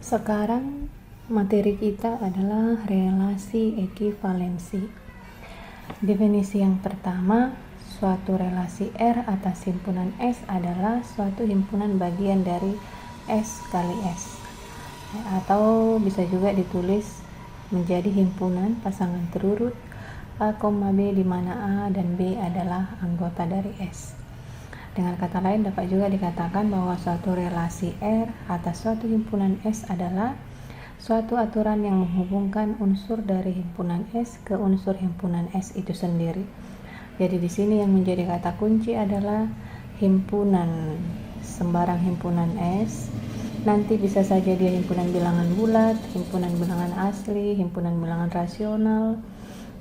Sekarang materi kita adalah relasi ekivalensi. Definisi yang pertama, suatu relasi R atas himpunan S adalah suatu himpunan bagian dari S kali S, atau bisa juga ditulis menjadi himpunan pasangan terurut A, B di mana A dan B adalah anggota dari S. Dengan kata lain dapat juga dikatakan bahwa suatu relasi R atas suatu himpunan S adalah suatu aturan yang menghubungkan unsur dari himpunan S ke unsur himpunan S itu sendiri. Jadi di sini yang menjadi kata kunci adalah himpunan. Sembarang himpunan S nanti bisa saja dia himpunan bilangan bulat, himpunan bilangan asli, himpunan bilangan rasional,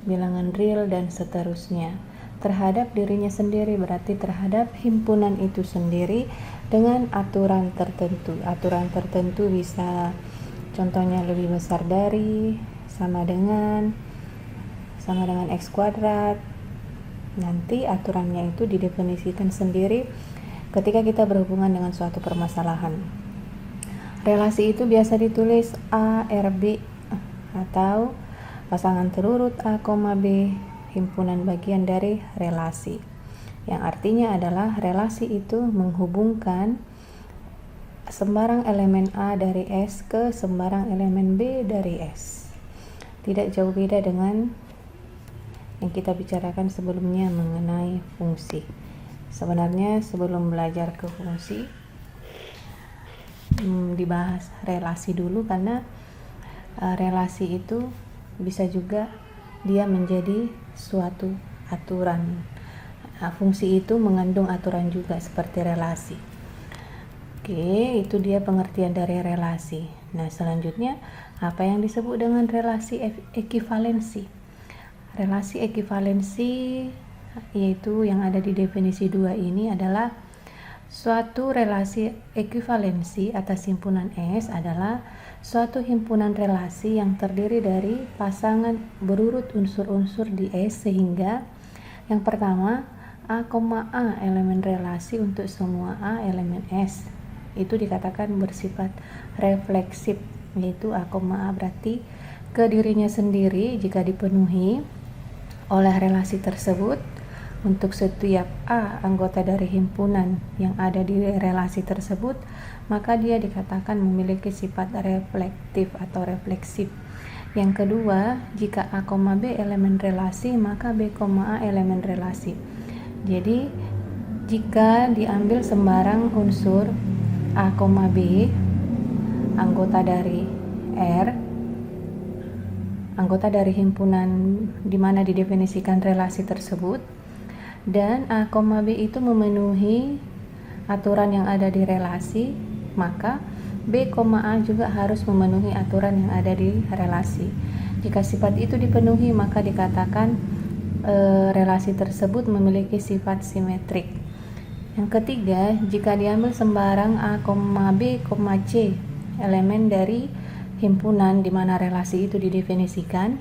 bilangan real, dan seterusnya. Terhadap dirinya sendiri berarti terhadap himpunan itu sendiri dengan aturan tertentu. Aturan tertentu bisa contohnya lebih besar dari, sama dengan X kuadrat. Nanti aturannya itu didefinisikan sendiri ketika kita berhubungan dengan suatu permasalahan. Relasi itu biasa ditulis A, R, B atau pasangan terurut A, B himpunan bagian dari relasi, yang artinya adalah relasi itu menghubungkan sembarang elemen A dari S ke sembarang elemen B dari S. Tidak jauh beda dengan yang kita bicarakan sebelumnya mengenai fungsi. Sebenarnya sebelum belajar ke fungsi dibahas relasi dulu, karena relasi itu bisa juga dia menjadi suatu aturan. Fungsi itu mengandung aturan juga seperti relasi. Oke, itu dia pengertian dari relasi. Nah, selanjutnya apa yang disebut dengan relasi ekivalensi? Relasi ekivalensi yaitu yang ada di definisi 2 ini adalah suatu relasi ekivalensi atas himpunan S adalah suatu himpunan relasi yang terdiri dari pasangan berurut unsur-unsur di S, sehingga yang pertama A, elemen relasi untuk semua A elemen S itu dikatakan bersifat refleksif, yaitu A, berarti ke dirinya sendiri jika dipenuhi oleh relasi tersebut. Untuk setiap A anggota dari himpunan yang ada di relasi tersebut, maka dia dikatakan memiliki sifat reflektif atau refleksif. Yang kedua, jika A, B elemen relasi, maka B, A elemen relasi. Jadi, jika diambil sembarang unsur A, B anggota dari R, anggota dari himpunan di mana didefinisikan relasi tersebut, dan A, B itu memenuhi aturan yang ada di relasi, maka B, A juga harus memenuhi aturan yang ada di relasi. Jika sifat itu dipenuhi, maka dikatakan relasi tersebut memiliki sifat simetrik. Yang ketiga, jika diambil sembarang A, B, C elemen dari himpunan di mana relasi itu didefinisikan,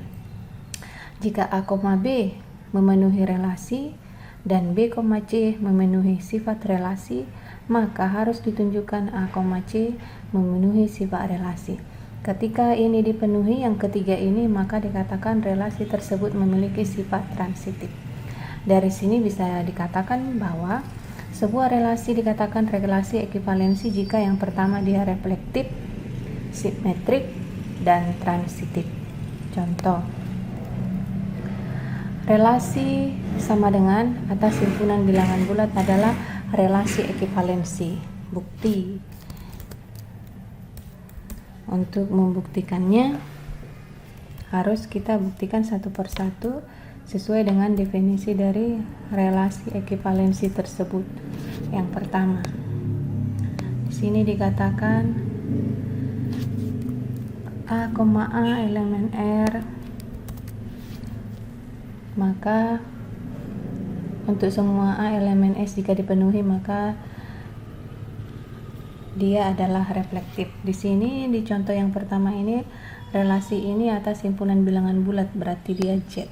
jika A, B memenuhi relasi dan B, C memenuhi sifat relasi, maka harus ditunjukkan A, C memenuhi sifat relasi. Ketika ini dipenuhi, yang ketiga ini, maka dikatakan relasi tersebut memiliki sifat transitif. Dari sini bisa dikatakan bahwa sebuah relasi dikatakan relasi ekivalensi jika yang pertama dia reflektif, simetrik, dan transitif. Contoh, relasi sama dengan atas himpunan bilangan bulat adalah relasi ekivalensi. Bukti. Untuk membuktikannya harus kita buktikan satu persatu sesuai dengan definisi dari relasi ekivalensi tersebut. Yang pertama, di sini dikatakan A, elemen R, maka untuk semua A elemen S jika dipenuhi maka dia adalah reflektif. Di sini di contoh yang pertama ini relasi ini atas himpunan bilangan bulat, berarti dia Z.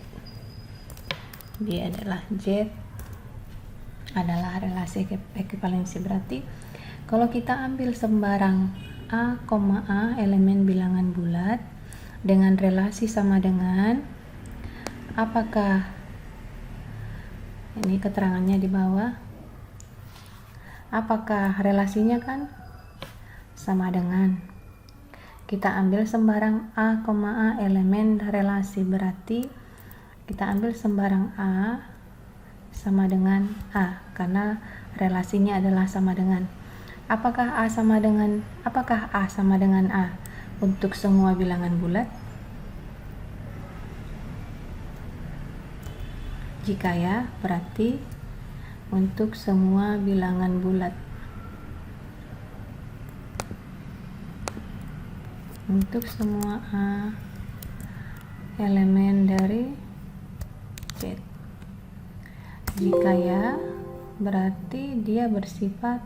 Dia adalah Z adalah relasi ekivalensi. Berarti kalau kita ambil sembarang A, A elemen bilangan bulat dengan relasi sama dengan, apakah ini keterangannya di bawah, apakah relasinya kan sama dengan, kita ambil sembarang A, elemen relasi, berarti kita ambil sembarang A sama dengan A karena relasinya adalah sama dengan. Apakah A sama dengan A untuk semua bilangan bulat? Jika ya, berarti untuk semua bilangan bulat. Untuk semua A elemen dari Z. Jika ya, berarti dia bersifat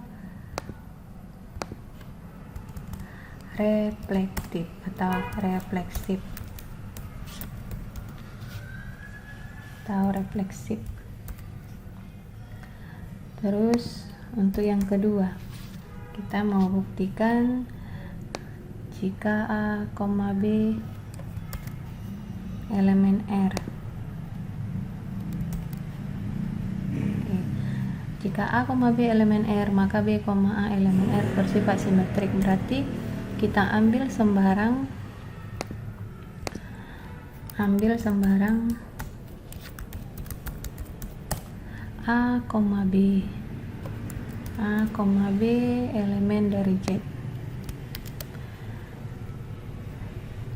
reflektif atau refleksif Terus untuk yang kedua, kita mau buktikan jika A, B elemen R. Jika A, B elemen R, maka B, A elemen R bersifat simetrik. Berarti kita ambil sembarang A, B elemen dari Z.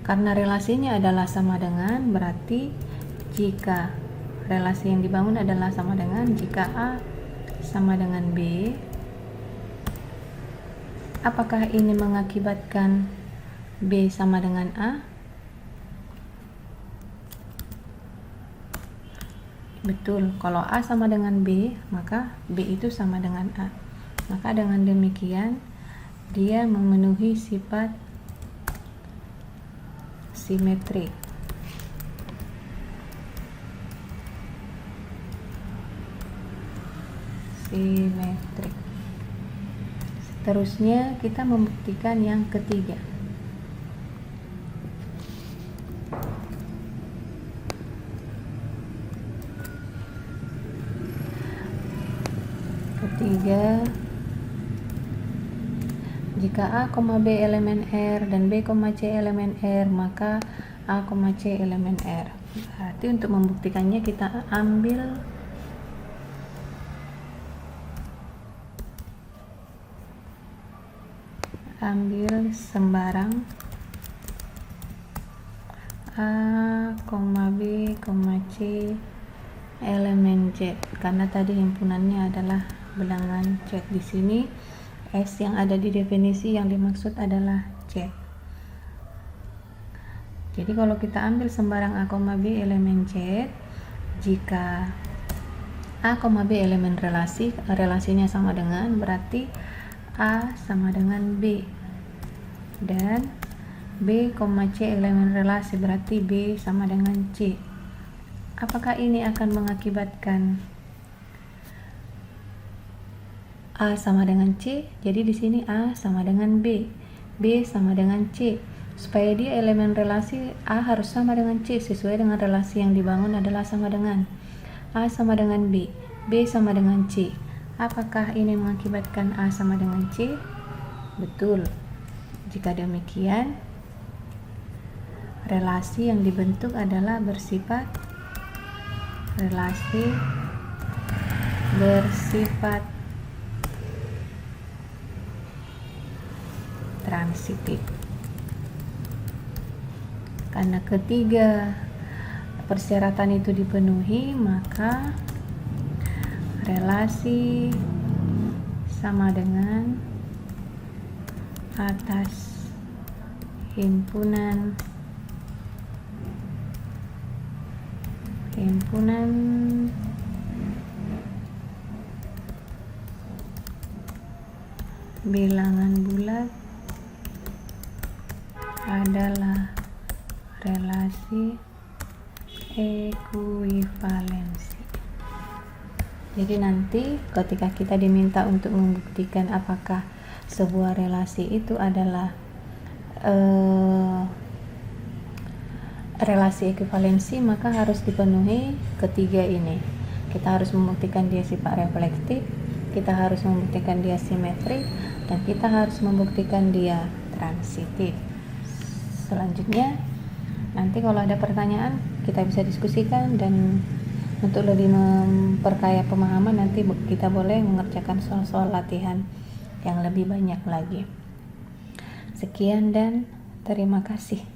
Karena relasinya adalah sama dengan, berarti jika relasi yang dibangun adalah sama dengan, jika A sama dengan B, apakah ini mengakibatkan B sama dengan A? Betul, kalau A sama dengan B, maka B itu sama dengan A. Maka dengan demikian, dia memenuhi sifat simetrik. Seterusnya kita membuktikan yang ketiga. Jika A, B elemen R dan B, C elemen R, maka A, C elemen R. Berarti untuk membuktikannya kita ambil sembarang A, B, C elemen Z, karena tadi himpunannya adalah bilangan Z. Di sini S yang ada di definisi yang dimaksud adalah Z. Jadi kalau kita ambil sembarang A, B elemen Z, jika A, B elemen relasinya sama dengan, berarti A sama dengan B, dan B, C elemen relasi, berarti B sama dengan C. Apakah ini akan mengakibatkan A sama dengan C? Jadi di sini A sama dengan B, B sama dengan C. Supaya dia elemen relasi, A harus sama dengan C sesuai dengan relasi yang dibangun adalah sama dengan. A sama dengan B, B sama dengan C. Apakah ini mengakibatkan A sama dengan C? Betul. Jika demikian, relasi yang dibentuk adalah bersifat transitif. Karena ketiga persyaratan itu dipenuhi, maka relasi sama dengan atas himpunan bilangan bulat adalah relasi ekuivalensi. Jadi nanti ketika kita diminta untuk membuktikan apakah sebuah relasi itu adalah relasi ekuivalensi, maka harus dipenuhi ketiga ini. Kita harus membuktikan dia sifat reflektif, kita harus membuktikan dia simetrik, dan kita harus membuktikan dia transitif. Selanjutnya, nanti kalau ada pertanyaan kita bisa diskusikan, dan untuk lebih memperkaya pemahaman nanti kita boleh mengerjakan soal-soal latihan yang lebih banyak lagi. Sekian dan terima kasih.